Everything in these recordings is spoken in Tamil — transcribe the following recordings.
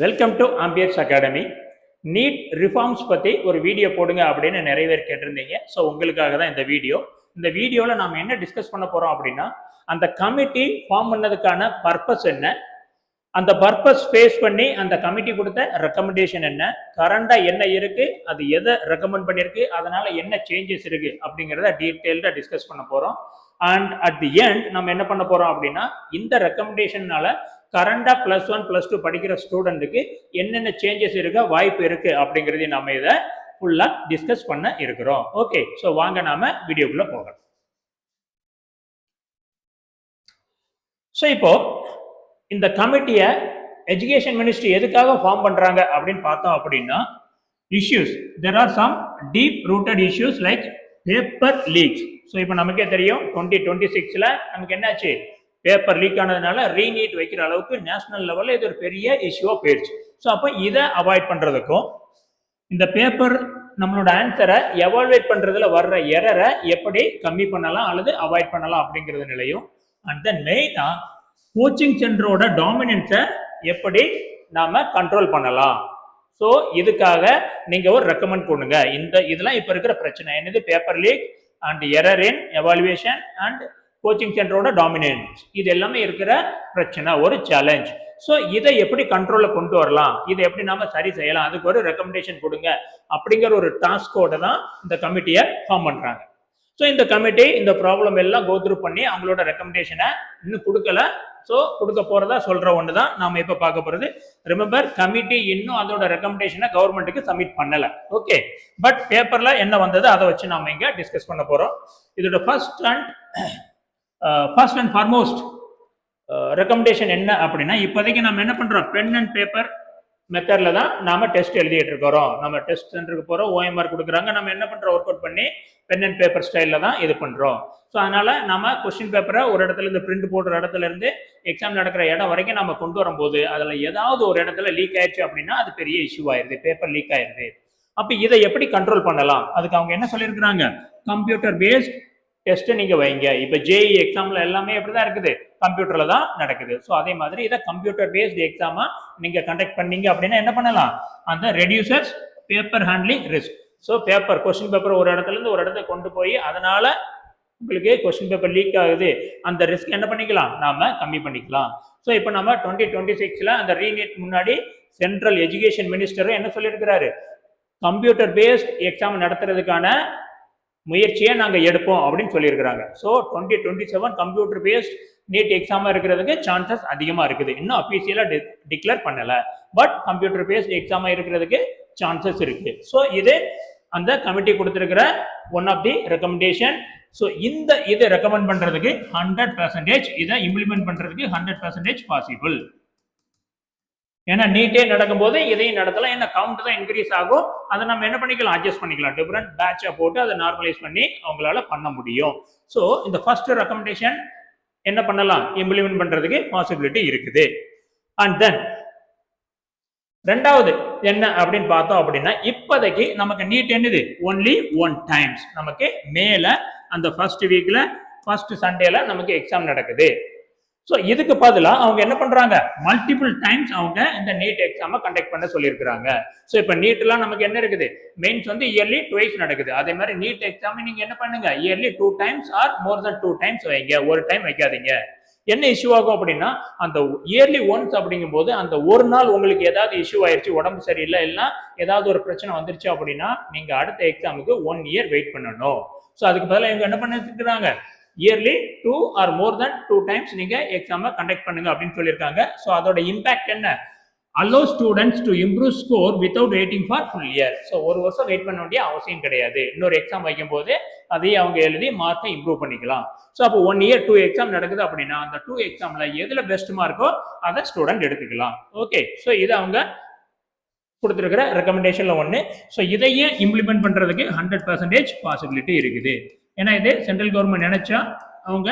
Welcome to Ampere's Academy. NEET reforms பற்றி ஒரு வீடியோ போடுங்க அப்படின்னு நிறைய பேர் கேட்டிருந்தீங்க. ஸோ உங்களுக்காக தான் இந்த வீடியோ. இந்த வீடியோவில் நாம் என்ன டிஸ்கஸ் பண்ண போகிறோம் அப்படின்னா, அந்த கமிட்டி ஃபார்ம் பண்ணதுக்கான பர்பஸ் என்ன, அந்த பர்பஸ் ஃபேஸ் பண்ணி அந்த கமிட்டி கொடுத்த ரெக்கமெண்டேஷன் என்ன, கரண்டாக என்ன இருக்குது, அது எதை ரெக்கமெண்ட் பண்ணியிருக்கு, அதனால் என்ன சேஞ்சஸ் இருக்குது அப்படிங்கிறத டீட்டெயில்டாக டிஸ்கஸ் பண்ண போகிறோம். அண்ட் அட் தி எண்ட் நம்ம என்ன பண்ண போகிறோம் அப்படின்னா, இந்த ரெக்கமெண்டேஷனால கரண்டா +1 +2 படிக்கிற ஸ்டூடெண்ட்டுக்கு என்னென்ன சேஞ்சஸ் இருக்க வாய்ப்பு இருக்கு அப்படிங்கிறதையும் நம்ம இதை ஃபுல்லா டிஸ்கஸ் பண்ண இருக்கிறோம். ஓகே, ஸோ வாங்க நாம வீடியோக்குள்ள போகலாம். ஸோ இப்போ இந்த கமிட்டியை எஜுகேஷன் மினிஸ்ட்ரி எதுக்காக ஃபார்ம் பண்றாங்க அப்படின்னு பார்த்தோம் அப்படின்னா, issues there are some deep rooted issues like paper leaks. So இப்போ நமக்கே தெரியும் 2026ல நமக்கு என்னாச்சு, பேப்பர் லீக் ஆனதுனால ரீநீட் வைக்கிற அளவுக்கு நேஷனல் லெவலில் இது ஒரு பெரிய இஷ்யூவாக போயிடுச்சு. ஸோ அப்போ இதை அவாய்ட் பண்ணுறதுக்கும், இந்த பேப்பர் நம்மளோட ஆன்சரை எவால்வேட் பண்ணுறதுல வர்ற எரரை எப்படி கம்மி பண்ணலாம் அல்லது அவாய்ட் பண்ணலாம் அப்படிங்கிறது நிலையும், அண்ட் தென் மெயினாக கோச்சிங் சென்டரோட டாமினன்ஸை எப்படி நாம் கண்ட்ரோல் பண்ணலாம். ஸோ இதுக்காக நீங்கள் ஒரு ரெக்கமெண்ட் பண்ணுங்க. இதெல்லாம் இப்போ இருக்கிற பிரச்சனை என்னது, paper leak and error in evaluation and coaching சென்டரோட டாமினன்ஸ், இது எல்லாமே இருக்கிற பிரச்சனை, ஒரு சேலஞ்ச். ஸோ இதை எப்படி கண்ட்ரோலில் கொண்டு வரலாம், இதை எப்படி நாம சரி செய்யலாம், அதுக்கு ஒரு ரெக்கமெண்டேஷன் கொடுங்க அப்படிங்கிற ஒரு டாஸ்கோட தான் இந்த கமிட்டியை ஃபார்ம் பண்றாங்க. ஸோ இந்த கமிட்டி இந்த ப்ராப்ளம் எல்லாம் கோத்ரூ பண்ணி அவங்களோட ரெக்கமெண்டேஷனை இன்னும் கொடுக்கல. ஸோ கொடுக்க போறதா சொல்ற ஒன்று தான் நாம இப்போ பார்க்க போறது. ரிமெம்பர், கமிட்டி இன்னும் அதோட ரெக்கமெண்டேஷனை கவர்மெண்ட்டுக்கு சப்மிட் பண்ணல. ஓகே, பட் பேப்பர்ல என்ன வந்தது அதை வச்சு நாம இங்க டிஸ்கஸ் பண்ண போறோம். இதோட ஃபர்ஸ்ட் அண்ட் ஃபார்மோஸ்ட் ரெக்கமெண்டேஷன் என்ன அப்படின்னா, இப்போதைக்கு நம்ம என்ன பண்றோம், பென் அண்ட் பேப்பர் மெத்தட்ல தான் நாம டெஸ்ட் எழுதிட்டு இருக்கிறோம். நம்ம டெஸ்ட் சென்டருக்கு போறோம், OMR கொடுக்குறாங்க, நம்ம என்ன பண்றோம், ஒர்க் அவுட் பண்ணி பென் அண்ட் பேப்பர் ஸ்டைல்ல தான் இது பண்றோம். ஸோ அதனால நம்ம கொஸ்டின் பேப்பரை ஒரு இடத்துல இருந்து பிரிண்ட் போடுற இடத்துல இருந்து எக்ஸாம் நடக்கிற இடம் வரைக்கும் நம்ம கொண்டு வரும்போது அதில் ஏதாவது ஒரு இடத்துல லீக் ஆயிடுச்சு அப்படின்னா அது பெரிய இஷ்யூ ஆயிருது, பேப்பர் லீக் ஆயிருது. அப்போ இதை எப்படி கண்ட்ரோல் பண்ணலாம், அதுக்கு அவங்க என்ன சொல்லியிருக்கிறாங்க, கம்ப்யூட்டர் பேஸ்ட் டெஸ்ட் நீங்க வைங்க. இப்போ JEE எக்ஸாம்ல எல்லாமே எப்படிதான் இருக்குது, கம்ப்யூட்டர்ல தான் நடக்குது. ஸோ அதே மாதிரி இதை கம்ப்யூட்டர் பேஸ்ட் எக்ஸாமா நீங்க கண்டக்ட் பண்ணீங்க அப்படின்னா என்ன பண்ணலாம், அந்த reducers paper handling risk. So paper question paper ஒரு இடத்துல இருந்து ஒரு இடத்துல கொண்டு போய் அதனால உங்களுக்கு கொஸ்டின் பேப்பர் லீக் ஆகுது, அந்த ரிஸ்க் என்ன பண்ணிக்கலாம், நாம கம்மி பண்ணிக்கலாம். ஸோ இப்போ நம்ம 2026ல அந்த ரீநீட் முன்னாடி சென்ட்ரல் எஜுகேஷன் மினிஸ்டரும் என்ன சொல்லியிருக்கிறாரு, கம்ப்யூட்டர் பேஸ்ட் எக்ஸாம் நடத்துறதுக்கான முயற்சியை நாங்கள் எடுப்போம் அப்படின்னு சொல்லியிருக்கிறாங்க. So 2027 computer based NEET exam இருக்கிறதுக்கு சான்சஸ் அதிகமாக இருக்குது. இன்னும் அஃபீஷியலாக டிக்ளேர் பண்ணலை, பட் கம்ப்யூட்டர் பேஸ்ட் எக்ஸாம் இருக்கிறதுக்கு சான்சஸ் இருக்கு. ஸோ இது அந்த கமிட்டி கொடுத்துருக்கிற one of the recommendation. So இதை ரெக்கமெண்ட் பண்றதுக்கு 100%, இதை இம்ப்ளிமெண்ட் பண்றதுக்கு 100% பாசிபிள். ஏன்னா நீட்டே நடக்கும்போது இதையும் நடத்தலாம், என்ன கவுண்ட் தான் இன்க்ரீஸ் ஆகும், அதை நம்ம என்ன பண்ணிக்கலாம், அட்ஜஸ்ட் பண்ணிக்கலாம், டிஃபரெண்ட் பேட்சை போட்டு அதை நார்மலைஸ் பண்ணி அவங்களால பண்ண முடியும். ஸோ இந்த ஃபர்ஸ்ட் ரெக்கமெண்டேஷன் என்ன பண்ணலாம், இம்ப்ளிமெண்ட் பண்றதுக்கு பாசிபிலிட்டி இருக்குது. அண்ட் தென் ரெண்டாவது என்ன அப்படின்னு பார்த்தோம் அப்படின்னா, இப்போதைக்கு நமக்கு நீட் என்னது, ஒன்லி 1 டைம்ஸ். நமக்கு மேல அந்த ஃபர்ஸ்ட் வீக்ல ஃபர்ஸ்ட் சண்டேல நமக்கு எக்ஸாம் நடக்குது. ஸோ இதுக்கு பதிலாக அவங்க என்ன பண்றாங்க, மல்டிபிள் டைம்ஸ் அவங்க இந்த நீட் எக்ஸாமை கண்டக்ட் பண்ண சொல்லியிருக்கிறாங்க. ஸோ இப்போ நீட்லாம் நமக்கு என்ன இருக்குது, மெயின்ஸ் வந்து இயர்லி 2 நடக்குது. அதே மாதிரி நீட் எக்ஸாம் நீங்க என்ன பண்ணுங்க, yearly 2 times or more then 2 times வைங்க, ஒரு டைம் வைக்காதீங்க. என்ன இஷ்யூ ஆகும் அப்படின்னா, அந்த இயர்லி ஒன்ஸ் அப்படிங்கும் போது அந்த ஒரு நாள் உங்களுக்கு ஏதாவது இஷ்யூ ஆயிடுச்சு, உடம்பு சரியில்லை, இல்லை ஏதாவது ஒரு பிரச்சனை வந்துருச்சு அப்படின்னா நீங்க அடுத்த எக்ஸாமுக்கு 1 இயர் வெயிட் பண்ணணும். ஸோ அதுக்கு பதிலாக இவங்க என்ன பண்ணிருக்கிறாங்க, இயர்லி 2 ஆர் மோர் தென் 2 டைம்ஸ் நீங்க எக்ஸாமை கண்டக்ட் பண்ணுங்க அப்படின்னு சொல்லியிருக்காங்க. ஸோ அதோட இம்பாக்ட் என்ன, allow students to improve score without waiting for full year. So ஒரு வருஷம் வெயிட் பண்ண வேண்டிய அவசியம் கிடையாது. இன்னொரு எக்ஸாம் வைக்கும் போது அதையே அவங்க எழுதி மார்க்கை இம்ப்ரூவ் பண்ணிக்கலாம். ஸோ அப்போ 1 இயர் 2 எக்ஸாம் நடக்குது அப்படின்னா அந்த 2 எக்ஸாம்ல எதுல பெஸ்ட் மார்க்கோ அதை ஸ்டூடெண்ட் எடுத்துக்கலாம். ஓகே, ஸோ இது அவங்க கொடுத்துருக்கிற ரெக்கமெண்டேஷன்ல ஒன்று. ஸோ இதையே இம்ப்ளிமெண்ட் பண்றதுக்கு 100% பாசிபிலிட்டி இருக்குது. ஏன்னா இது சென்ட்ரல் கவர்மெண்ட் நினைச்சா அவங்க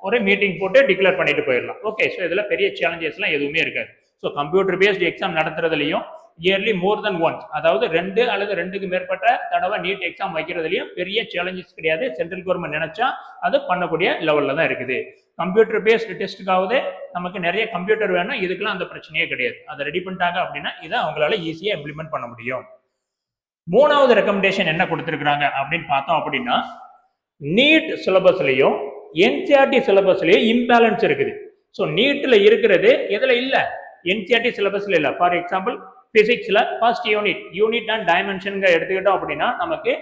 ஒரு மீட்டிங் போட்டு டிக்ளேர் பண்ணிட்டு போயிடலாம். ஓகே, ஸோ இதுல பெரிய சேலஞ்சஸ்லாம் எதுவுமே இருக்காது. ஸோ கம்ப்யூட்டர் பேஸ்ட் எக்ஸாம் நடத்துறதுலையும் இயர்லி மோர் தென் ஒன்ஸ், அதாவது 2 அல்லது 2க்கு மேற்பட்ட தடவை நீட் எக்ஸாம் வைக்கிறதுலயும் பெரிய சேலஞ்சஸ் கிடையாது. சென்ட்ரல் கவர்மெண்ட் நினைச்சா அது பண்ணக்கூடிய லெவல்ல தான் இருக்குது. கம்ப்யூட்டர் பேஸ்டு டெஸ்ட்டுக்காவது நமக்கு நிறைய கம்ப்யூட்டர் வேணும், இதுக்கெல்லாம் அந்த பிரச்சனையே கிடையாது. அதை ரெடி பண்ணிட்டாங்க அப்படின்னா இதை அவங்களால ஈஸியா இம்ப்ளிமெண்ட் பண்ண முடியும். மூணாவது ரெக்கமெண்டேஷன் என்ன கொடுத்திருக்காங்க அப்படின்னு பார்த்தோம் அப்படின்னா, நீட் சிலபஸ்லயும் என்சிஆர்டி சிலபஸ்லயும் இம்பேலன்ஸ் இருக்குது. ஸோ நீட்ல இருக்கிறது எதுல இல்ல, என்சிஆர்டி சிலபஸ்ல இல்ல. ஃபார் எக்ஸாம்பிள் பிசிக்ஸ்ல ஃபர்ஸ்ட் யூனிட் அண்ட் டைமென்ஷன் எடுத்துக்கிட்டோம் அப்படின்னா நமக்கு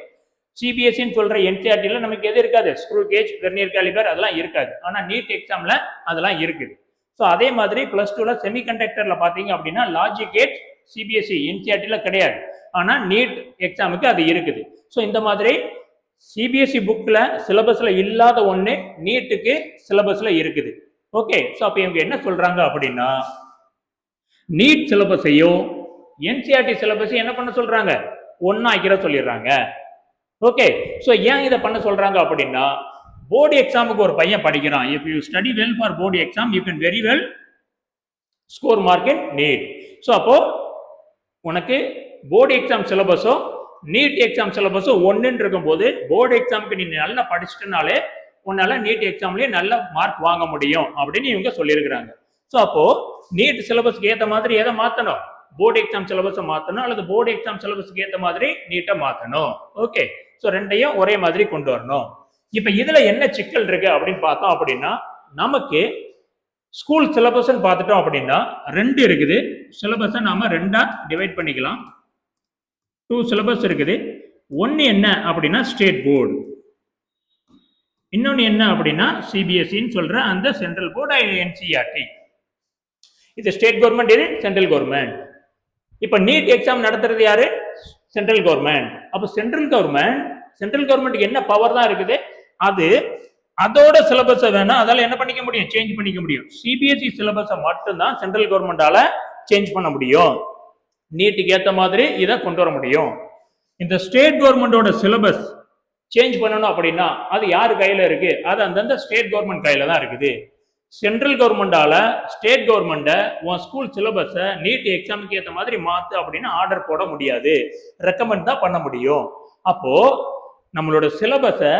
சிபிஎஸ்சின்னு சொல்ற என்சிஆர்டில நமக்கு எது இருக்காது, ஸ்க்ரூ கேஜ், வெர்னியர் காலிபர் அதெல்லாம் இருக்காது. ஆனா நீட் எக்ஸாம்ல அதெல்லாம் இருக்குது. ஸோ அதே மாதிரி பிளஸ் டூல செமிகண்டக்டர்ல பாத்தீங்க அப்படின்னா லாஜிக் கேட் சிபிஎஸ்சி என்சிஆர்டில கிடையாது, ஆனா நீட் எக்ஸாமுக்கு அது இருக்குது. ஸோ இந்த மாதிரி சிபிஎஸ்சி புக்ல சிலபஸ்ல இல்லாத ஒண்ணு நீட்டுக்கு சிலபஸ்ல இருக்குது. ஓகே, ஸோ அப்ப இவங்க என்ன சொல்றாங்க அப்படின்னா, நீட் சிலபஸையும் என்சிஆர்டி சிலபஸையும் என்ன பண்ண சொல்றாங்க, ஒன்னா ஆக்கிற சொல்லிடுறாங்க. ஓகே, ஸோ ஏன் இதை பண்ண சொல்றாங்க அப்படின்னா, போர்டு எக்ஸாமுக்கு ஒரு பையன் படிக்கிறான். If you study well for board exam you can very well score mark in NEET. So அப்போ உனக்கு போர்டு எக்ஸாம் சிலபஸோ நீட் எக்ஸாம் சிலபஸும் ஒன்றுன்னு இருக்கும்போது போர்டு எக்ஸாமுக்கு நீ நல்லா படிச்சுட்டனாலே உன்னால நீட் எக்ஸாம்லயே நல்ல மார்க் வாங்க முடியும் அப்படின்னு இவங்க சொல்லியிருக்கிறாங்க. ஸோ அப்போ நீட் சிலபஸ்க்கு ஏற்ற மாதிரி எதை மாற்றணும், போர்டு எக்ஸாம் சிலபஸை மாற்றணும், அல்லது போர்டு எக்ஸாம் சிலபஸ்க்கு ஏற்ற மாதிரி நீட்டை மாற்றணும். ஓகே, ஸோ ரெண்டையும் ஒரே மாதிரி கொண்டு வரணும். இப்போ இதுல என்ன சிக்கல் இருக்கு அப்படின்னு பார்த்தோம் அப்படின்னா, நமக்கு ஸ்கூல் சிலபஸ் பார்த்துட்டோம் அப்படின்னா 2 இருக்குது. சிலபஸை நாம 2ஆ டிவைட் பண்ணிக்கலாம். 2 சிலபஸ் இருக்குது. ஒன்னு என்ன அப்படின்னா ஸ்டேட் போர்டு, இன்னொன்னு என்ன அப்படின்னா சிபிஎஸ்சின்னு சொல்ற அந்த சென்ட்ரல் போர்டு என்சிஆர்டி. இது ஸ்டேட் கவர்மெண்ட், இது சென்ட்ரல் கவர்மெண்ட். இப்ப நீட் எக்ஸாம் நடத்துறது யாரு, சென்ட்ரல் கவர்மெண்ட். அப்ப சென்ட்ரல் கவர்மெண்ட்டுக்கு என்ன பவர் தான் இருக்குது, அது அதோட சிலபஸை வேணா அதால என்ன பண்ணிக்க முடியும், சேஞ்ச் பண்ணிக்க முடியும். சிபிஎஸ்சி சிலபஸை மட்டும்தான் சென்ட்ரல் கவர்மெண்டால சேஞ்ச் பண்ண முடியும், நீட்டுக்கு ஏற்ற மாதிரி இதை கொண்டு வர முடியும். இந்த ஸ்டேட் கவர்மெண்டோட சிலபஸ் சேஞ்ச் பண்ணணும் அப்படின்னா அது யாரு கையில இருக்கு, அது அந்தந்த ஸ்டேட் கவர்மெண்ட் கையில தான் இருக்குது. சென்ட்ரல் கவர்மெண்டால ஸ்டேட் கவர்மெண்ட உன் ஸ்கூல் சிலபஸை நீட் எக்ஸாமுக்கு ஏற்ற மாதிரி மாத்து அப்படின்னு ஆர்டர் போட முடியாது, ரெக்கமெண்ட் தான் பண்ண முடியும். அப்போ நம்மளோட சிலபஸை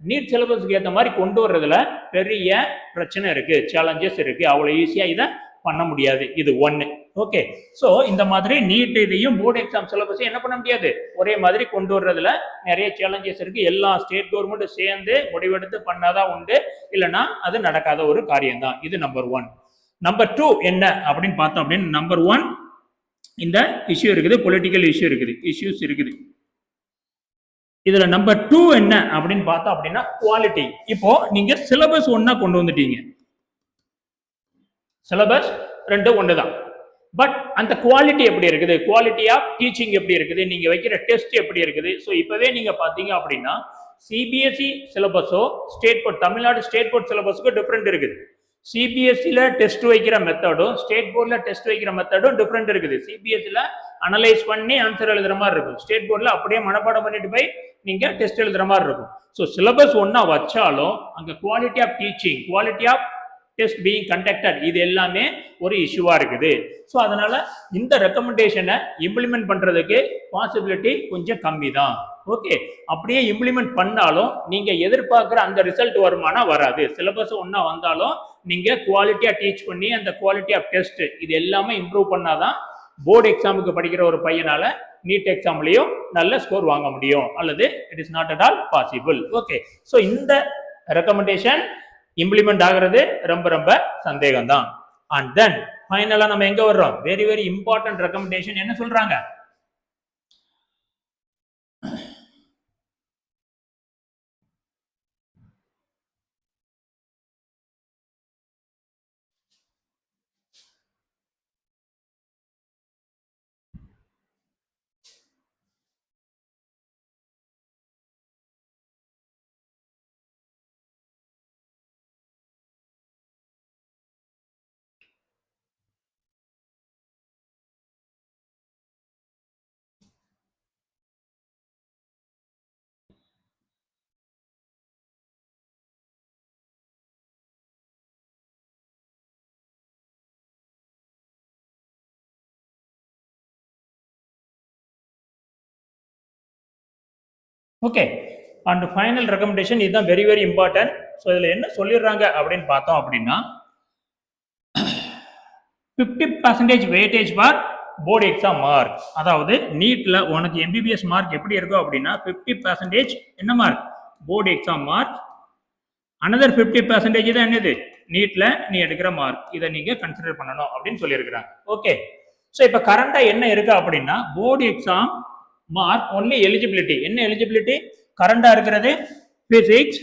நீட் சிலபஸ்க்கு ஏற்ற மாதிரி கொண்டு வர்றதுல பெரிய பிரச்சனை இருக்கு, சேலஞ்சஸ் இருக்கு. அவ்வளவு ஈஸியா இதை பண்ண முடியாது. இது ஒன்னு. ஓகே, ஸோ இந்த மாதிரி நீட் இதையும் போர்டு எக்ஸாம் சிலபஸையும் என்ன பண்ண முடியாது, ஒரே மாதிரி கொண்டு வர்றதுல நிறைய சேலஞ்சஸ் இருக்கு. எல்லா ஸ்டேட் கவர்மெண்ட்டும் சேர்ந்து முடிவெடுத்து பண்ணாதான் உண்டு, இல்லைன்னா அது நடக்காத ஒரு காரியம் தான். இது நம்பர் 1. நம்பர் 2 என்ன அப்படின்னு பார்த்தோம் அப்படின்னு, நம்பர் 1 இந்த இஷ்யூ இருக்குது, பொலிட்டிக்கல் இஷ்யூஸ் இருக்குது. இதுல நம்பர் 2 என்ன அப்படின்னு பார்த்தோம் அப்படின்னா குவாலிட்டி. இப்போ நீங்க சிலபஸ் ஒன்னா கொண்டு வந்துட்டீங்க, சிலபஸ் 2 ஒண்ணுதான், பட் அந்த குவாலிட்டி எப்படி இருக்குது, குவாலிட்டி ஆஃப் டீச்சிங் எப்படி இருக்குது, நீங்க வைக்கிற டெஸ்ட் எப்படி இருக்குது. ஸோ இப்பவே நீங்க பாத்தீங்க அப்படின்னா சிபிஎஸ்சி சிலபஸோ state board, Tamil Nadu state board சிலபஸுக்கு டிஃப்ரெண்ட் இருக்குது. சிபிஎஸ்சில டெஸ்ட் வைக்கிற மெத்தடும் ஸ்டேட் போர்ட்ல டெஸ்ட் வைக்கிற மெத்தடும் டிஃப்ரெண்ட் இருக்குது. சிபிஎஸ்சில அனலைஸ் பண்ணி ஆன்சர் எழுதுற மாதிரி இருக்கும், ஸ்டேட் போர்ட்ல அப்படியே மனப்பாடம் பண்ணிட்டு போய் நீங்க டெஸ்ட் எழுதுற மாதிரி இருக்கும். ஸோ சிலபஸ் ஒன்னா வச்சாலும் அங்க quality of teaching, quality of test being conducted, இது எல்லாமே ஒரு இஷ்யூவா இருக்குது. ஸோ அதனால இந்த ரெக்கமெண்டேஷனை இம்ப்ளிமெண்ட் பண்றதுக்கு பாசிபிலிட்டி கொஞ்சம் கம்மி தான். ஓகே, அப்படியே இம்ப்ளிமெண்ட் பண்ணாலும் நீங்க எதிர்பார்க்குற அந்த ரிசல்ட் வருமானா வராது. சிலபஸ் ஒன்னா வந்தாலும் நீங்க குவாலிட்டியா டீச் பண்ணி அந்த குவாலிட்டி ஆஃப் டெஸ்ட் இது எல்லாமே இம்ப்ரூவ் பண்ணாதான் போர்டு எக்ஸாமுக்கு படிக்கிற ஒரு பையனால நீட் எக்ஸாம்லயும் நல்ல ஸ்கோர் வாங்க முடியும், அல்லது it is not at all possible. Okay, so இந்த ரெக்கமெண்டேஷன் இம்ப்ளிமெண்ட் ஆகிறது ரொம்ப ரொம்ப சந்தேகம் தான். அண்ட் தென் ஃபைனலா நம்ம எங்க வர்றோம், வெரி வெரி இம்பார்ட்டன்ட் ரெக்கமெண்டேஷன் என்ன சொல்றாங்க, ஓகே. அண்ட் ஃபைனல் ரெக்கமெண்டேஷன் இதுதான் வெரி வெரி இம்பார்ட்டன்ட். ஸோ இதில் என்ன சொல்லிடுறாங்க அப்படின்னு பார்த்தோம் அப்படின்னா 50% weightage for board exam mark. அதாவது நீட்ல உனக்கு எம்பிபிஎஸ் மார்க் எப்படி இருக்கும் அப்படின்னா 50% என்ன mark? Board exam mark. Another 50% தான் என்னது? நீட்ல நீ எடுக்கிற மார்க். இதை நீங்க கன்சிடர் பண்ணணும் அப்படின்னு சொல்லியிருக்கிறாங்க. ஓகே. ஸோ இப்போ கரண்டா என்ன இருக்கு அப்படின்னா board exam mark only eligibility. என்ன எலிஜிபிலிட்டி கரண்டா இருக்கிறது? Physics,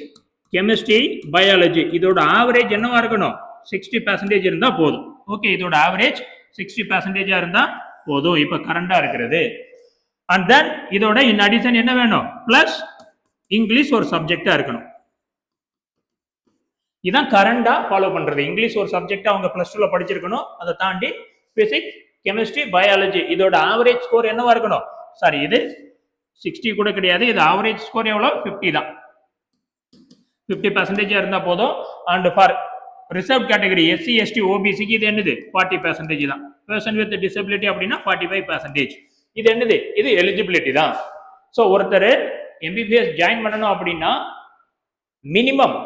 chemistry, biology. இதோட ஆவரேஜ் என்னவா இருக்கணும்? 60% இருந்தா போதும். ஓகே, இதோட ஆவரேஜ் 60% இருந்தா போதும் இப்ப கரண்டா இருக்கிறது. அண்ட் தென் இதோட இன் அடிஷன் என்ன வேணும்? பிளஸ் இங்கிலீஷ் ஒரு சப்ஜெக்டா இருக்கணும். இதான் கரண்டா ஃபாலோ பண்றது. இங்கிலீஷ் ஒரு சப்ஜெக்டா அவங்க பிளஸ் 2ல படிச்சிருக்கணும். அதை தாண்டி பிசிக்ஸ், கெமிஸ்ட்ரி, பயாலஜி இதோட ஆவரேஜ் ஸ்கோர் என்னவா இருக்கணும்? சாரி, இது 60 கூட கிடையாது. இது ஆவரேஜ் ஸ்கோர் எவ்வளோ? 50 தான். 50% இருந்தா போதும். And for reserve category SC, ST, ஓபிசிக்கு இது என்னது? 40% தான். பர்சன் வித் டிசபிலிட்டி அப்படின்னா 45%. இது என்னது? இது எலிஜிபிலிட்டி தான். ஸோ ஒருத்தர் எம்பிபிஎஸ் ஜாயின் பண்ணணும் அப்படின்னா மினிமம்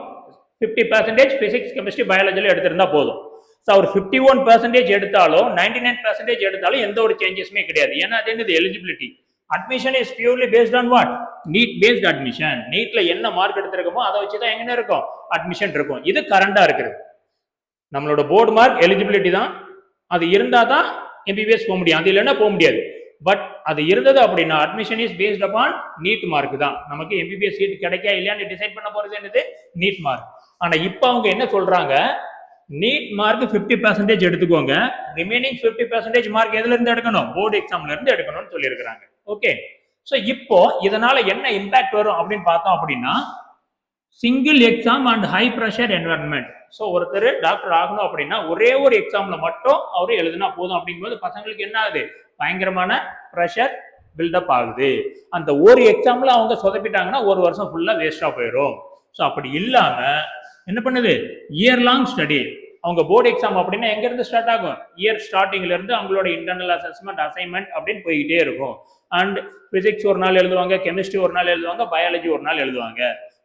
50% பிசிக்ஸ், கெமிஸ்ட்ரி, பயாலஜில எடுத்திருந்தா போதும். ஸோ அவர் 51% எடுத்தாலும் 99% எடுத்தாலும் எந்த ஒரு சேஞ்சஸுமே கிடையாது. ஏன்னா அது என்னது? Eligibility. Admission is purely based on what? NEET based admission. நீட்ல என்ன மார்க் எடுத்திருக்கோமோ அதை வச்சு தான் எங்க இருக்கும்? அட்மிஷன் இருக்கும். இது கரண்டா இருக்கிறது. நம்மளோட போர்டு மார்க் எலிஜிபிலிட்டி தான். அது இருந்தா தான் எம்பிபிஎஸ் போக முடியும். அது இல்லைன்னா போக முடியாது. பட் அது இருந்தது அப்படின்னா admission is based upon NEET mark தான். நமக்கு எம்பிபிஎஸ் சீட் கிடைக்கா இல்லையான்னு டிசைட் பண்ண போறது என்னது? NEET mark. ஆனா இப்ப அவங்க என்ன சொல்றாங்க? நீட் மார்க் 50% எடுத்துக்கோங்க, ரிமைனிங் 50% மார்க் எதுல இருந்து எடுக்கணும்? போர்டு எக்ஸாம்ல இருந்து எடுக்கணும்னு சொல்லியிருக்கிறாங்க. ஓகே. ஸோ இப்போ இதனால என்ன இம்பாக்ட் வரும் அப்படின்னு பார்த்தோம் அப்படின்னா single exam and high pressure environment. So ஒருத்தர் டாக்டர் ஆகணும் அப்படின்னா ஒரே ஒரு எக்ஸாம்ல மட்டும் அவரு எழுதுனா போதும். அப்படிங்கும்போது பசங்களுக்கு என்ன ஆகுது? பயங்கரமான ப்ரெஷர் பில்டப் ஆகுது. அந்த ஒரு எக்ஸாம்ல அவங்க சொதப்பிட்டாங்கன்னா ஒரு வருஷம் ஃபுல்லா வேஸ்டா போயிடும். ஸோ அப்படி இல்லாம என்ன பண்ணுது? Year long study. அவங்க போர்டு எக்ஸாம் அப்படின்னா எங்க இருந்து ஸ்டார்ட் ஆகும்? இயர் ஸ்டார்டிங்ல இருந்து அவங்களோட இன்டர்னல் அசஸ்மெண்ட், அசைன்மெண்ட் அப்படின்னு போய்கிட்டே இருக்கும். அண்ட் பிசிக்ஸ் ஒரு நாள் எழுதுவாங்க, கெமிஸ்ட்ரி ஒரு நாள் எழுதுவாங்க, பயாலஜி ஒரு நாள் எழுதுவாங்க.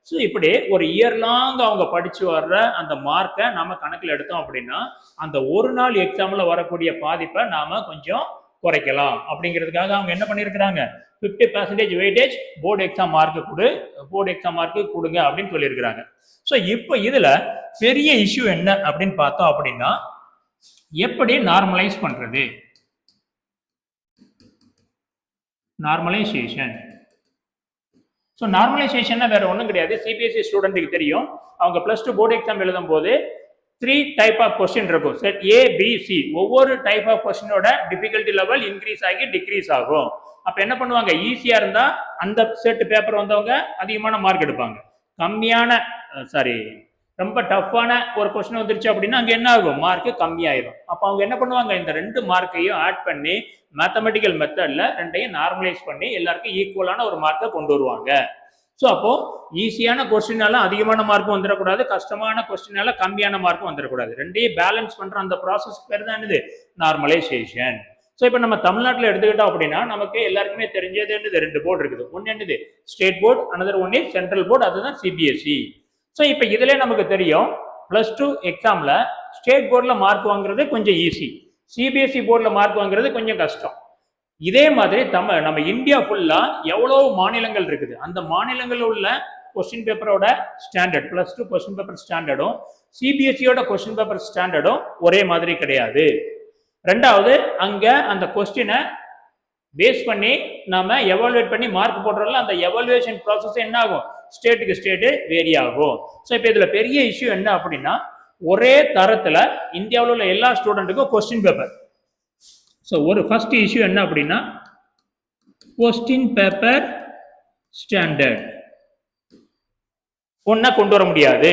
ஸோ இப்படி ஒரு இயர் லாங் அவங்க படிச்சு வர்ற அந்த மார்க்கை நாம கணக்கில் எடுத்தோம் அப்படின்னா அந்த ஒரு நாள் எக்ஸாம்ல வரக்கூடிய பாதிப்பை நாம கொஞ்சம் குறைக்கலாம். அப்படிங்கிறதுக்காக அவங்க என்ன பண்ணியிருக்கிறாங்க? 50% வெயிட்டேஜ் போர்டு எக்ஸாம் மார்க்கு கொடுங்க அப்படின்னு சொல்லியிருக்கிறாங்க. ஸோ இப்போ இதுல பெரிய இஷ்யூ என்ன அப்படின்னு பார்த்தோம் அப்படின்னா எப்படி நார்மலைஸ் பண்றது? நார்மலைசேஷன். ஸோ நார்மலைசேஷன் வேற ஒன்றும் கிடையாது. சிபிஎஸ்சி ஸ்டூடெண்ட்டுக்கு தெரியும். அவங்க +2 போர்டு எக்ஸாம் எழுதும் போது 3 டைப் ஆஃப் கொஸ்டின் இருக்கும். Set A, B, C. ஒவ்வொரு டைப் ஆஃப் கொஸ்டினோட டிஃபிகல்ட்டி லெவல் இன்க்ரீஸ் ஆகி டிக்ரீஸ் ஆகும். அப்ப என்ன பண்ணுவாங்க? ஈஸியா இருந்தா அந்த செட் பேப்பர் வந்தவங்க அதிகமான மார்க் எடுப்பாங்க. ரொம்ப டஃப்பான ஒரு கொஸ்டின் வந்துருச்சு அப்படின்னா அங்க என்ன ஆகும்? மார்க் கம்மியாயிடும். அப்ப அவங்க என்ன பண்ணுவாங்க? இந்த 2 மார்க்கையும் ஆட் பண்ணி மேத்தமெட்டிக்கல் மெத்தட்ல ரெண்டையும் நார்மலைஸ் பண்ணி எல்லாருக்கும் ஈக்குவலான ஒரு மார்க்கை கொண்டு வருவாங்க. ஸோ அப்போ ஈஸியான கொஸ்டினால அதிகமான மார்க்கும் வந்துடக்கூடாது, கஷ்டமான கொஸ்டினால கம்மியான மார்க்கும் வந்துடக்கூடாது. ரெண்டையும் பேலன்ஸ் பண்ற அந்த ப்ராசஸ் பேர் தான் என்னது? நார்மலைசேஷன். ஸோ இப்போ நம்ம தமிழ்நாட்டில் எடுத்துக்கிட்டோம் அப்படின்னா நமக்கு எல்லாருக்குமே தெரிஞ்சது என்னது? 2 போர்டு இருக்குது. ஒன்று என்னது? State board, another one is central board, அதுதான் சிபிஎஸ்சி. ஸோ இப்போ இதுல நமக்கு தெரியும் +2 எக்ஸாம்ல ஸ்டேட் போர்டில் மார்க் வாங்குறது கொஞ்சம் ஈஸி, சிபிஎஸ்சி போர்டில் மார்க் வாங்குறது கொஞ்சம் கஷ்டம். இதே மாதிரி நம்ம இந்தியா ஃபுல்லா எவ்வளவு மாநிலங்கள் இருக்குது, அந்த மாநிலங்களில் உள்ள கொஸ்டின் பேப்பரோட ஸ்டாண்டர்ட், +2 கொஸ்டின் பேப்பர் ஸ்டாண்டர்டும் சிபிஎஸ்சியோட கொஸ்டின் பேப்பர் ஸ்டாண்டர்டும் ஒரே மாதிரி கிடையாது. ரெண்டாவது, அங்க அந்த கொஸ்டினை பேஸ் பண்ணி நாம எவாலுவேட் பண்ணி மார்க் போடுறோம்ல, அந்த எவாலுவேஷன் ப்ராசஸ் என்ன ஆகும்? ஸ்டேட்டுக்கு ஸ்டேட்டு வேரி ஆகும். ஸோ இப்போ இதுல பெரிய இஷ்யூ என்ன அப்படின்னா ஒரே தரத்துல இந்தியாவில் உள்ள எல்லா ஸ்டூடெண்ட்டுக்கும் கொஸ்டின் பேப்பர். ஸோ ஒரு ஃபர்ஸ்ட் இஷ்யூ என்ன அப்படின்னா கொஸ்டின் பேப்பர் ஸ்டாண்டர்ட் ஒன்னா கொண்டு வர முடியாது.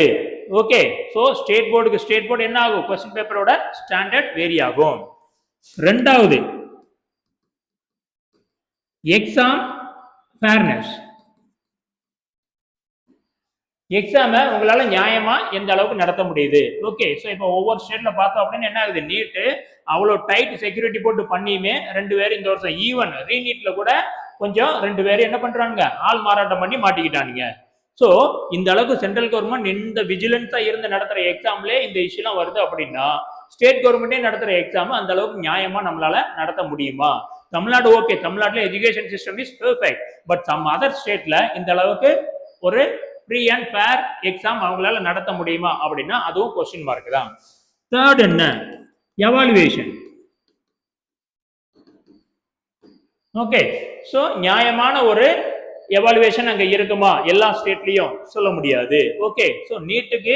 ஓகே. ஸோ ஸ்டேட் போர்டு என்ன ஆகும்? கொஸ்டின் பேப்பரோட ஸ்டாண்டர்ட் வேரி ஆகும். ரெண்டாவது, எக்ஸாம் ஃபேர்னஸ். எக்ஸாமை உங்களால நியாயமா எந்த அளவுக்கு நடத்த முடியுது. ஓகே, ஸோ இப்போ ஒவ்வொரு ஸ்டேட்ல பார்த்தோம் அப்படின்னு என்ன ஆகுது, நீட்டு அவ்வளோ டைட் செக்யூரிட்டி போட்டு பண்ணியுமே 2 பேர் இந்த வருஷம் ஈவன் ரீநீட்ல கூட கொஞ்சம் 2 பேர் என்ன பண்றாங்க, ஆள் மாறாட்டம் பண்ணி மாட்டிக்கிட்டானுங்க. ஸோ இந்த அளவுக்கு சென்ட்ரல் கவர்மெண்ட் இந்த விஜிலன்ஸா இருந்து நடத்துற எக்ஸாம்ல இந்த இஷ்யூலாம் வருது அப்படின்னா ஸ்டேட் கவர்மெண்டே நடத்துற எக்ஸாம் அந்த அளவுக்கு நியாயமா நம்மளால நடத்த முடியுமா? தமிழ்நாடு ஓகே, தமிழ்நாட்டுல education system is perfect, but some other ஸ்டேட்ல இந்த அளவுக்கு ஒரு ஃப்ரீ அண்ட் ஃபேர் எக்ஸாம் அவங்களால நடத்த முடியுமா அப்படின்னா அதுவும் கொஸ்டின் மார்க் தான். தேர்ட் என்ன, எவாலுவேஷன். ஓகே, ஸோ நியாயமான ஒரு எவாலுவேஷன் அங்க இருக்குமா எல்லா ஸ்டேட்லயும் சொல்ல முடியாது. ஓகே, ஸோ நீட்டுக்கு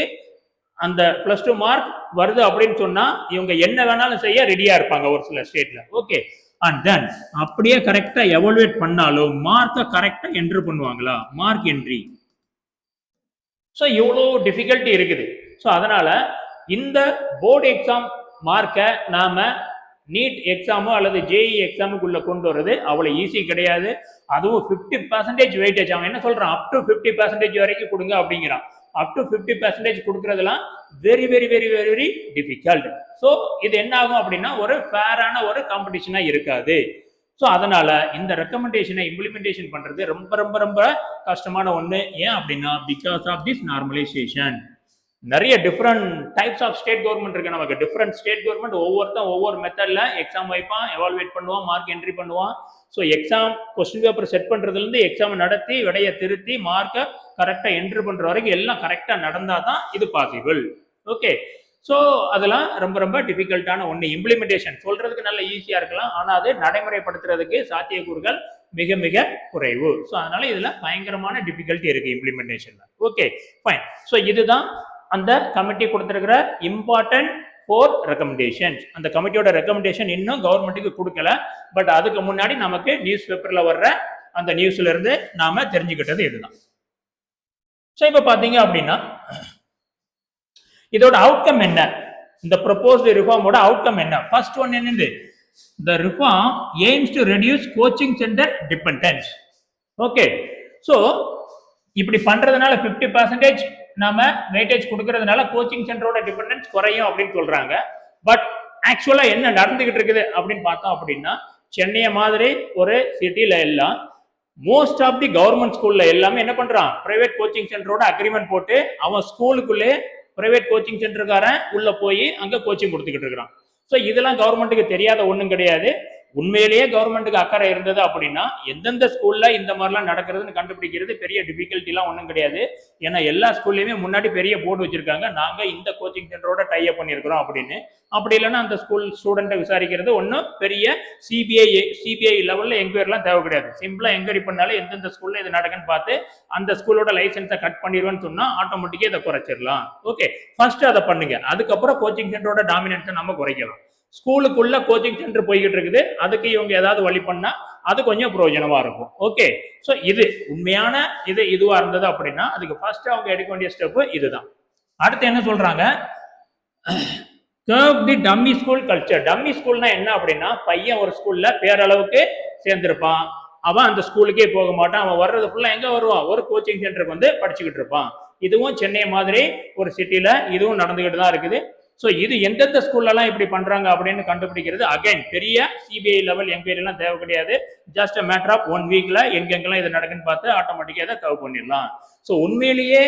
அந்த +2 மார்க் வருது அப்படின்னு சொன்னா இவங்க என்ன வேணாலும் செய்ய ரெடியா இருப்பாங்க ஒரு சில ஸ்டேட்ல. ஓகே, அண்ட் தென் அப்படியே கரெக்டா எவாலுவேட் பண்ணாலும் மார்க்கை கரெக்டா என்ட்ரு பண்ணுவாங்களா, மார்க் என்ட்ரி. ஸோ இவ்வளோ டிஃபிகல்ட்டி இருக்குது. ஸோ அதனால இந்த போர்டு எக்ஸாம் மார்க்கை நாம நீட் எக்ஸாமோ அல்லது ஜேஇ எக்ஸாமுக்குள்ள கொண்டு வர்றது அவ்வளோ ஈஸி கிடையாது. அதுவும் 50% வெயிட்டேஜ், அவன் என்ன சொல்றான், அப் டு 50% வரைக்கும் கொடுங்க அப்படிங்கிறான். அப் டு 50% கொடுக்கறதுலாம் very very very very very difficult. So இது என்ன ஆகும் அப்படின்னா ஒரு ஃபேரான ஒரு காம்படிஷனா இருக்காது. ஸோ அதனால இந்த ரெக்கமெண்டேஷனை இம்ப்ளிமெண்டேஷன் பண்றது ரொம்ப ரொம்ப ரொம்ப கஷ்டமான ஒன்று. ஏன் அப்படின்னா பிகாஸ் ஆஃப் திஸ் நார்மலைசேஷன். நிறைய different types of state government இருக்கு நமக்கு. டிஃப்ரெண்ட் ஸ்டேட் கவர்மெண்ட் ஒவ்வொருத்தன் ஒவ்வொரு மெத்தட்ல எக்ஸாம் வைப்பான், எவால்வேட் பண்ணுவான், மார்க் என்ட்ரி பண்ணுவான். So exam question paper set பண்றதுல இருந்து எக்ஸாம் நடத்தி விடையை திருத்தி மார்க்கை கரெக்டா என்ட்ரி பண்ற வரைக்கும் எல்லாம் கரெக்டா நடந்தாதான் இது பாசிபிள். ஓகே, ஸோ அதெல்லாம் ரொம்ப ரொம்ப டிஃபிகல்ட்டான ஒன்று. இம்ப்ளிமெண்டேஷன் சொல்றதுக்கு நல்ல ஈஸியா இருக்கலாம், ஆனால் அது நடைமுறைப்படுத்துறதுக்கு சாத்தியக்கூறுகள் மிக மிக குறைவு. ஸோ அதனால இதுல பயங்கரமான டிஃபிகல்ட்டி இருக்கு இம்ப்ளிமெண்டேஷன்ல. Okay fine. ஸோ இதுதான் அந்த கமிட்டி கொடுத்திருக்கிற இம்பார்ட்டன்ட் 4 ரெக்கமெண்டேஷன்ஸ். அந்த கமிட்டியோட ரெக்கமெண்டேஷன் இன்னும் கவர்மெண்ட்டுக்கு கொடுக்கல, பட் அதுக்கு முன்னாடி நமக்கு நியூஸ் பேப்பர்ல வர்ற அந்த நியூஸ்ல இருந்து நாம தெரிஞ்சுக்கிட்டது இதுதான். ஸோ இப்போ பாத்தீங்க அப்படின்னா இதோட அவுட்கம் என்ன, இந்த ப்ரொபோஸ்டு ரிஃபார்மோட அவுட்கம் என்ன? ஃபர்ஸ்ட் ஒன் என்னது, the reform aims to reduce coaching center dependence. Okay, so இப்படி பண்றதுனால 50% நாம வெயிட்டேஜ் கொடுக்கறதுனால கோச்சிங் சென்டரோட டிபெண்டன்ஸ் குறையும் அப்படின்னு சொல்றாங்க. பட் ஆக்சுவலா என்ன நடந்துகிட்டு இருக்குது அப்படின்னு பார்த்தோம் அப்படின்னா சென்னை மாதிரி ஒரு சிட்டில எல்லாம் மோஸ்ட் ஆஃப் தி கவர்மெண்ட் ஸ்கூல்ல எல்லாமே என்ன பண்றான், பிரைவேட் கோச்சிங் சென்டரோட அக்ரிமெண்ட் போட்டு அவன் ஸ்கூலுக்குள்ளே பிரைவேட் கோச்சிங் சென்டருக்காரன் உள்ள போய் அங்க கோச்சிங் கொடுத்துக்கிட்டு இருக்கிறான். ஸோ இதெல்லாம் கவர்மெண்ட்டுக்கு தெரியாத ஒன்றும் கிடையாது. உண்மையிலேயே கவர்மெண்ட்டுக்கு அக்கறை இருந்தது அப்படின்னா எந்தெந்த ஸ்கூல்ல இந்த மாதிரிலாம் நடக்கிறதுன்னு கண்டுபிடிக்கிறது பெரிய டிஃபிகல்ட்டிலாம் ஒன்றும் கிடையாது. ஏன்னா எல்லா ஸ்கூல்லையுமே முன்னாடி பெரிய போர்டு வச்சிருக்காங்க, நாங்க இந்த கோச்சிங் சென்டரோட டைப் பண்ணியிருக்கிறோம் அப்படின்னு. அப்படி இல்லைன்னா அந்த ஸ்கூல் ஸ்டூடெண்ட்டை விசாரிக்கிறது ஒன்றும் பெரிய சிபிஐ லெவலில் என்கொயரிலாம் தேவை கிடையாது. சிம்பிளாக என்கொயரி பண்ணாலே எந்தெந்த ஸ்கூல்ல இது நடக்குன்னு பார்த்து அந்த ஸ்கூலோட லைசன்ஸை கட் பண்ணிடுவேன்னு சொன்னா ஆட்டோமேட்டிக்காக இதை குறைச்சிடலாம். ஓகே, ஃபர்ஸ்ட் அதை பண்ணுங்க, அதுக்கப்புறம் கோச்சிங் சென்டரோட டாமினன்ஸை நம்ம குறைக்கலாம். ஸ்கூலுக்குள்ள கோச்சிங் சென்டர் போய்கிட்டு இருக்குது, அதுக்கு இவங்க ஏதாவது வழி பண்ணா அது கொஞ்சம் பிரயோஜனமா இருக்கும். ஓகே, ஸோ இது உண்மையான இதுவா இருந்தது அப்படின்னா அதுக்கு ஃபர்ஸ்ட் அவங்க எடுக்க வேண்டிய ஸ்டெப் இதுதான். அடுத்து என்ன சொல்றாங்க, கர்வ் தி டம்மி ஸ்கூல் கல்ச்சர். டம்மி ஸ்கூல்னா என்ன அப்படின்னா பையன் ஒரு ஸ்கூல்ல பேரளவுக்கு சேர்ந்திருப்பான், அவன் அந்த ஸ்கூலுக்கே போக மாட்டான், அவன் வர்றது ஃபுல்லா எங்க வருவான், ஒரு கோச்சிங் சென்டருக்கு வந்து படிச்சுக்கிட்டு இருப்பான். இதுவும் சென்னை மாதிரி ஒரு சிட்டில இதுவும் நடந்துகிட்டு தான் இருக்குது. ஸோ இது எந்தெந்த ஸ்கூல்லலாம் இப்படி பண்றாங்க அப்படின்னு கண்டுபிடிக்கிறது அகைன் பெரிய சிபிஐ லெவல் என்கொயரிலாம் தேவை கிடையாது. ஜஸ்ட் அ மேட்டர் ஆஃப் 1 வீக்ல எங்கெங்கெல்லாம் இது நடக்குன்னு பார்த்து ஆட்டோமேட்டிக்காக இதை கவர் பண்ணிடலாம். ஸோ உண்மையிலேயே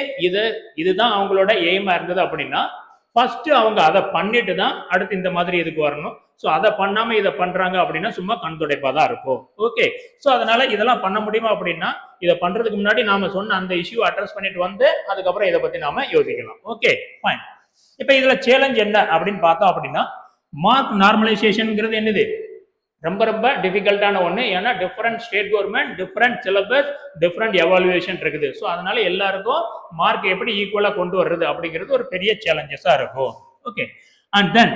இதுதான் அவங்களோட எய்மா இருந்தது அப்படின்னா ஃபர்ஸ்ட் அவங்க அதை பண்ணிட்டு தான் அடுத்து இந்த மாதிரி இதுக்கு வரணும். ஸோ அதை பண்ணாம இதை பண்றாங்க அப்படின்னா சும்மா கண் துடைப்பா தான் இருக்கும். ஓகே, ஸோ அதனால இதெல்லாம் பண்ண முடியுமா அப்படின்னா இதை பண்றதுக்கு முன்னாடி நாம சொன்ன அந்த இஷ்யூ அட்ரஸ் பண்ணிட்டு வந்து அதுக்கப்புறம் இதை பத்தி நாம யோசிக்கலாம். Okay fine. இப்ப இதுல சேலஞ்ச் என்ன அப்படின்னு பார்த்தோம் அப்படின்னா மார்க் நார்மலைசேஷன்ங்கிறது என்னது, ரொம்ப ரொம்ப டிஃபிகல்ட்டான ஒன்று. ஏன்னா different state government, different syllabus, different evaluation இருக்குது. ஸோ அதனால எல்லாருக்கும் மார்க் எப்படி ஈக்குவலாக கொண்டு வர்றது அப்படிங்கிறது ஒரு பெரிய சேலஞ்சஸாக இருக்கும். ஓகே, அண்ட் தென்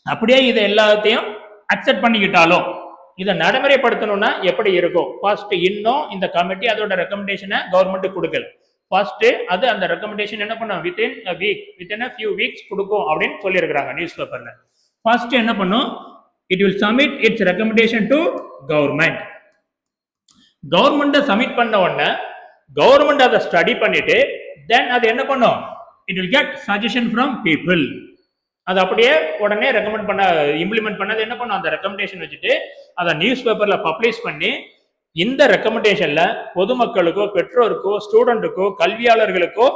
அப்படியே இதை எல்லாத்தையும் அக்செப்ட் பண்ணிக்கிட்டாலும் இதை நடைமுறைப்படுத்தணும்னா எப்படி இருக்கும்? ஃபர்ஸ்ட் இன்னும் இந்த கமிட்டி அதோட ரெக்கமெண்டேஷனை கவர்மெண்ட் கொடுக்கல. ஃபர்ஸ்ட் அது அந்த ரெக்கமெண்டேஷன் என்ன பண்ணும், வித்தின் a few weeks கொடுக்கும் அப்படின்னு சொல்லியிருக்கிறாங்க நியூஸ் பேப்பர்ல. ஃபர்ஸ்ட் என்ன பண்ணும், it will submit its recommendation to government. Government submit பண்ண உடனே கவர்மெண்ட் அதை ஸ்டடி பண்ணிட்டு தென் அது என்ன பண்ணும், it will get suggestion from people. அது அப்படியே உடனே ரெக்கமெண்ட் பண்ண இம்ப்ளிமெண்ட் பண்ணது என்ன பண்ணும், அந்த ரெக்கமெண்டேஷன் வச்சுட்டு அதை நியூஸ் பேப்பர்ல பப்ளிஷ் பண்ணி இந்த ரெக்கமெண்டேஷன்ல பொதுமக்களுக்கோ பெற்றோருக்கோ ஸ்டூடெண்ட்டுக்கோ கல்வியாளர்களுக்கோ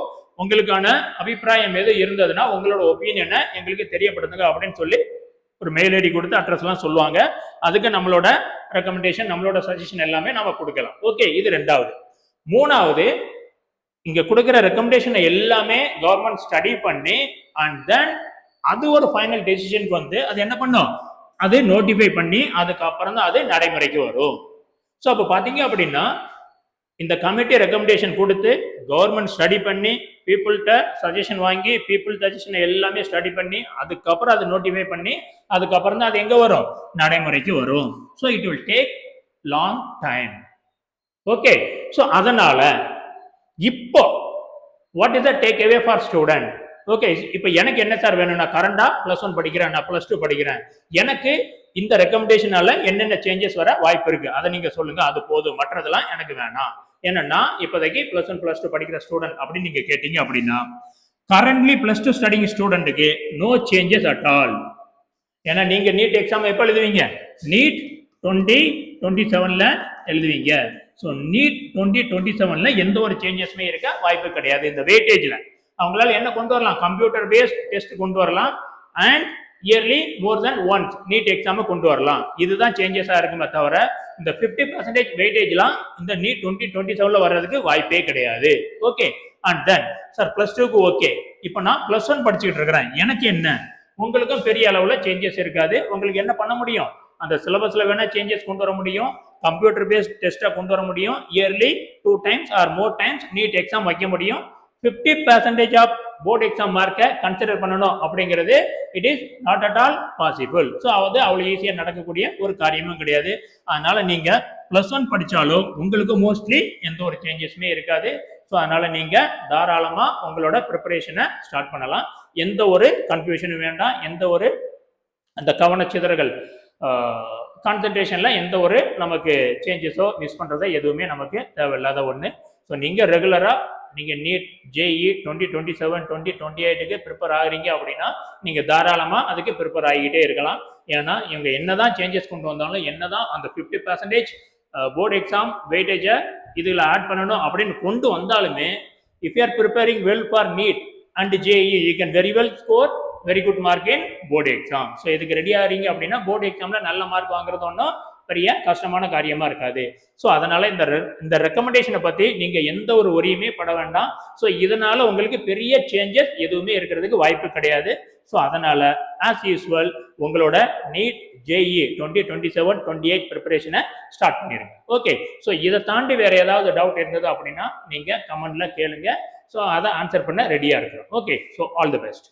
உங்களுக்கான அபிப்பிராயம் எது இருந்ததுன்னா உங்களோட ஒப்பீனியனை எங்களுக்கு தெரியப்படுத்துங்க அப்படின்னு சொல்லி ஒரு மெயில் ஐடி கொடுத்து அட்ரஸ் எல்லாம் சொல்லுவாங்க. அதுக்கு நம்மளோட ரெக்கமெண்டேஷன் நம்மளோட சஜஷன் எல்லாமே நம்ம கொடுக்கலாம். ஓகே, இது ரெண்டாவது. மூணாவது, இங்க கொடுக்குற ரெக்கமெண்டேஷனை எல்லாமே கவர்மெண்ட் ஸ்டடி பண்ணி அண்ட் தென் அது ஒரு ஃபைனல் டெசிஷனுக்கு வந்து அது என்ன பண்ணும், அது நோட்டிஃபை பண்ணி அதுக்கப்புறம் தான் அது நடைமுறைக்கு வரும். ஸோ அப்போ பார்த்தீங்க அப்படின்னா இந்த கமிட்டி ரெக்கமெண்டேஷன் கொடுத்து கவர்மெண்ட் ஸ்டடி பண்ணி பீப்புள்கிட்ட சஜஷன் வாங்கி பீப்புள் சஜஷனை எல்லாமே ஸ்டடி பண்ணி அதுக்கப்புறம் அதை நோட்டிஃபை பண்ணி அதுக்கப்புறம் தான் அது எங்கே வரும், நடைமுறைக்கு வரும். So it will take long time. Okay, so அதனால இப்போ what is the take away for student? Okay, இப்போ எனக்கு என்ன சார் வேணும், நான் கரண்டா +1 படிக்கிறேன், நான் +2 படிக்கிறேன், எனக்கு இந்த ரெக்கமெண்டேஷனால என்னென்ன சேஞ்சஸ் வர வாய்ப்பு இருக்கு அதை நீங்க சொல்லுங்க, அது போதும், மற்றதெல்லாம் எனக்கு வேணாம். என்னன்னா இப்போதைக்கு +1 +2 படிக்கிற ஸ்டூடெண்ட் அப்படின்னு நீங்க கேட்டீங்க அப்படின்னா கரண்ட்லி +2 ஸ்டடிங் ஸ்டூடெண்ட்டுக்கு நோ சேஞ்சஸ் அட் ஆல். ஏன்னா நீங்க நீட் எக்ஸாம் எப்போ எழுதுவீங்க, நீட் 2027ல எழுதுவீங்க. ஸோ நீட் 2027ல எந்த ஒரு சேஞ்சஸுமே இருக்க வாய்ப்பு கிடையாது. இந்த வெயிட்டேஜ்ல அவங்களால என்ன கொண்டு வரலாம், கம்ப்யூட்டர் பேஸ்ட் டெஸ்ட் கொண்டு வரலாம் and yearly more than once NEET exam கொண்டு வரலாம். இதுதான் சேஞ்சஸா இருக்குமே தவிர இந்த 50% வெயிட்டேஜ்லாம் இந்த நீட் 2027ல வர்றதுக்கு வாய்ப்பே கிடையாது. ஓகே, அண்ட் தென் சார் +2க்கு ஓகே, இப்போ நான் +1 படிச்சுக்கிட்டு இருக்கிறேன், எனக்கு என்ன, உங்களுக்கும் பெரிய அளவுல சேஞ்சஸ் இருக்காது. உங்களுக்கு என்ன பண்ண முடியும், அந்த சிலபஸ்ல வேணா சேஞ்சஸ் கொண்டு வர முடியும், கம்ப்யூட்டர் பேஸ்ட் டெஸ்ட்டை கொண்டு வர முடியும், yearly 2 times or more times NEET exam வைக்க முடியும். 50% ஆஃப் போர்டு எக்ஸாம் மார்க்கை கன்சிடர் பண்ணணும் அப்படிங்கிறது it is not at all possible. So அது அவ்வளோ ஈஸியாக நடக்கக்கூடிய ஒரு காரியமும் கிடையாது. அதனால நீங்க +1 படிச்சாலும் உங்களுக்கு மோஸ்ட்லி எந்த ஒரு சேஞ்சஸுமே இருக்காது. ஸோ அதனால நீங்க தாராளமா உங்களோட ப்ரிப்பரேஷனை ஸ்டார்ட் பண்ணலாம். எந்த ஒரு கன்ஃபியூஷனும் வேண்டாம், எந்த ஒரு அந்த கவனச்சிதறல் கான்சன்ட்ரேஷன்ல எந்த ஒரு நமக்கு சேஞ்சஸோ மிஸ் பண்றதோ எதுவுமே நமக்கு தேவையில்லாத ஒன்று. ஸோ நீங்க ரெகுலரா நீங்க நீட் ஜேஇ 2027 2028க்கு ப்ரிப்பேர் ஆகுறீங்க அப்படின்னா நீங்க தாராளமா அதுக்கு ப்ரிப்பேர் ஆகிக்கிட்டே இருக்கலாம். ஏன்னா இவங்க என்னதான் சேஞ்சஸ் கொண்டு வந்தாலும் என்னதான் அந்த 50% போர்டு எக்ஸாம் வெயிட்டேஜை இதுல ஆட் பண்ணணும் அப்படின்னு கொண்டு வந்தாலுமே if you are preparing well for NEET and JEE you can very well score very good mark in board exam. So இதுக்கு ரெடி ஆகிறீங்க அப்படின்னா போர்டு எக்ஸாம்ல நல்ல மார்க் வாங்குறது ஒன்றும் பெரிய கஷ்டமான காரியமா இருக்காது. ஸோ அதனால இந்த ரெக்கமெண்டேஷனை பத்தி நீங்க எந்த ஒரு ஒரியுமே பட வேண்டாம். ஸோ இதனால உங்களுக்கு பெரிய சேஞ்சஸ் எதுவுமே இருக்கிறதுக்கு வாய்ப்பு கிடையாது. ஸோ அதனால ஆஸ் யூஸ்வல் உங்களோட நீட் ஜேஇ 2027-28 ப்ரிப்பரேஷனை ஸ்டார்ட் பண்ணிருங்க. ஓகே, ஸோ இதை தாண்டி வேற ஏதாவது டவுட் இருந்தது அப்படின்னா நீங்க கமெண்ட்ல கேளுங்க. ஸோ அதை ஆன்சர் பண்ண ரெடியா இருக்கிறோம். Okay, so all the best.